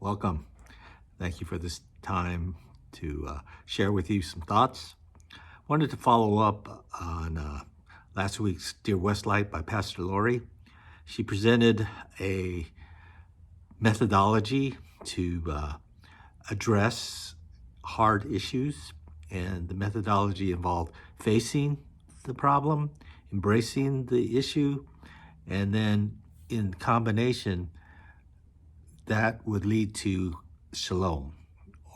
Welcome. Thank you for this time to share with you some thoughts. Wanted to follow up on last week's Dear Westlight by Pastor Lori. She presented a methodology to address hard issues, and the methodology involved facing the problem, embracing the issue, and then in combination, that would lead to shalom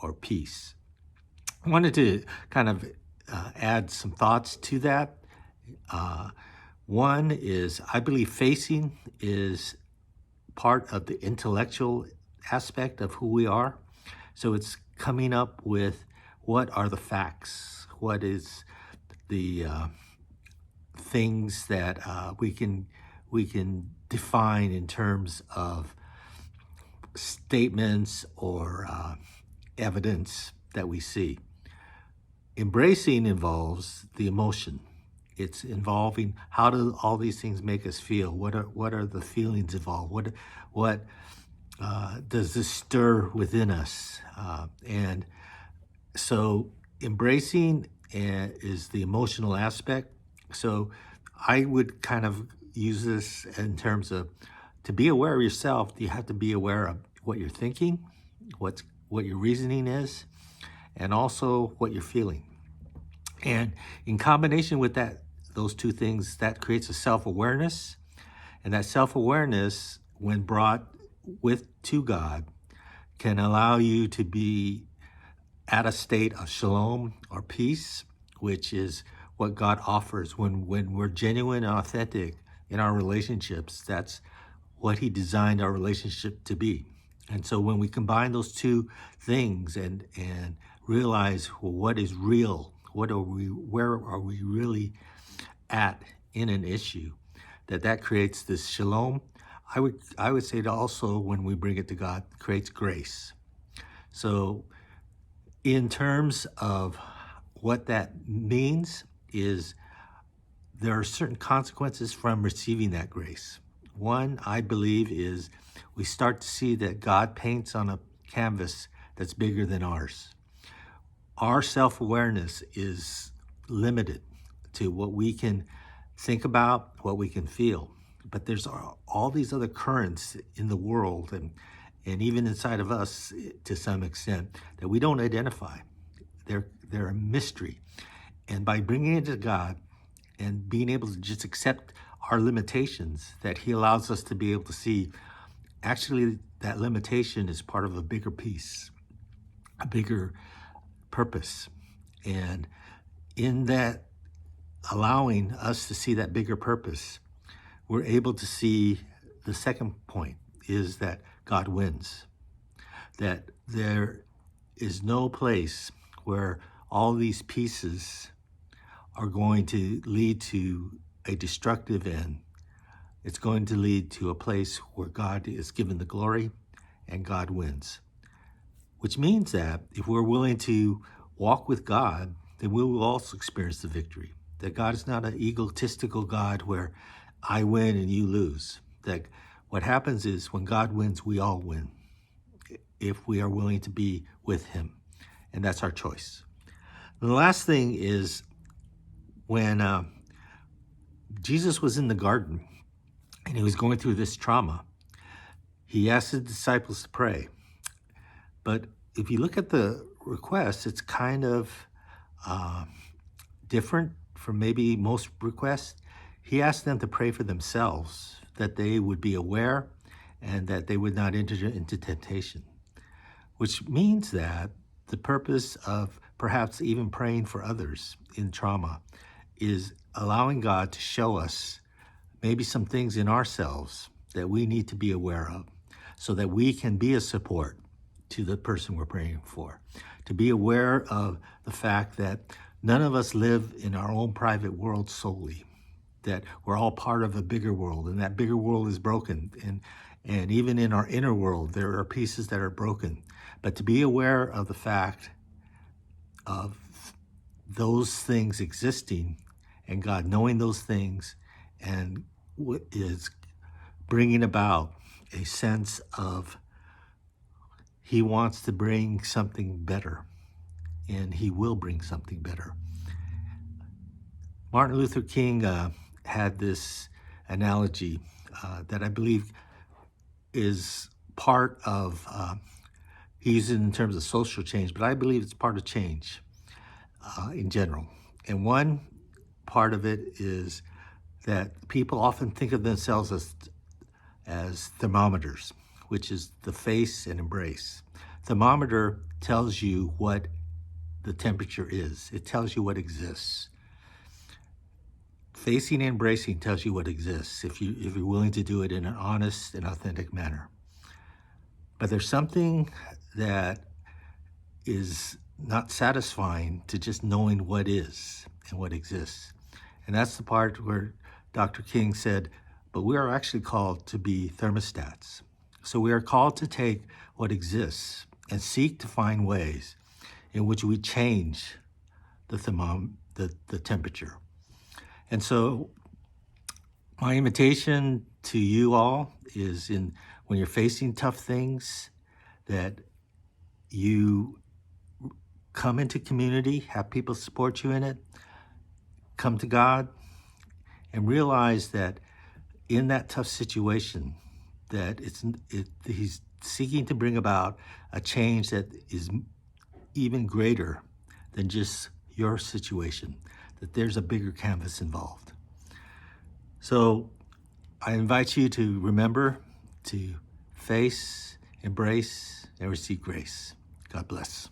or peace. I wanted to kind of add some thoughts to that. One is I believe facing is part of the intellectual aspect of who we are. So it's coming up with what are the facts, what is the things that we can define in terms of statements or evidence that we see. Embracing involves the emotion. It's involving how do all these things make us feel? What are the feelings involved? What does this stir within us? And so embracing is the emotional aspect. So I would kind of use this in terms of to be aware of yourself, you have to be aware of what you're thinking, what your reasoning is, and also what you're feeling. And in combination with that, those two things, that creates a self-awareness. And that self-awareness, when brought to God, can allow you to be at a state of shalom or peace, which is what God offers when we're genuine and authentic in our relationships. That's what He designed our relationship to be. And so when we combine those two things and realize, well, what is real, where are we really at in an issue, that creates this shalom. I would say that also when we bring it to God, creates grace. So in terms of what that means is there are certain consequences from receiving that grace. One, I believe, is we start to see that God paints on a canvas that's bigger than ours. Our self-awareness is limited to what we can think about, what we can feel. But there's all these other currents in the world and even inside of us to some extent that we don't identify. They're a mystery. And by bringing it to God and being able to just accept our limitations, that He allows us to be able to see actually that limitation is part of a bigger piece, a bigger purpose. And in that allowing us to see that bigger purpose, we're able to see the second point is that God wins, that there is no place where all these pieces are going to lead to a destructive end. It's going to lead to a place where God is given the glory and God wins. Which means that if we're willing to walk with God, then we will also experience the victory. That God is not an egotistical God where I win and you lose. That what happens is when God wins, we all win if we are willing to be with Him. And that's our choice. The last thing is when Jesus was in the garden and He was going through this trauma, He asked His disciples to pray. But if you look at the request, it's kind of different from maybe most requests. He asked them to pray for themselves, that they would be aware and that they would not enter into temptation, which means that the purpose of perhaps even praying for others in trauma is allowing God to show us maybe some things in ourselves that we need to be aware of so that we can be a support to the person we're praying for, to be aware of the fact that none of us live in our own private world solely, that we're all part of a bigger world, and that bigger world is broken. And even in our inner world, there are pieces that are broken. But to be aware of the fact of those things existing and God knowing those things and is bringing about a sense of He wants to bring something better, and he will bring something better. Martin Luther King had this analogy that I believe is part of, he used it in terms of social change, but I believe it's part of change in general. And one part of it is that people often think of themselves as thermometers, which is the face and embrace. Thermometer tells you what the temperature is. It tells you what exists. Facing and embracing tells you what exists if you're willing to do it in an honest and authentic manner. But there's something that is not satisfying to just knowing what is and what exists. And that's the part where Dr. King said, but we are actually called to be thermostats. So we are called to take what exists and seek to find ways in which we change the temperature. And so my invitation to you all is when you're facing tough things, that you come into community, have people support you in it, come to God, and realize that in that tough situation, that he's seeking to bring about a change that is even greater than just your situation, that there's a bigger canvas involved. So I invite you to remember to face, embrace, and receive grace. God bless.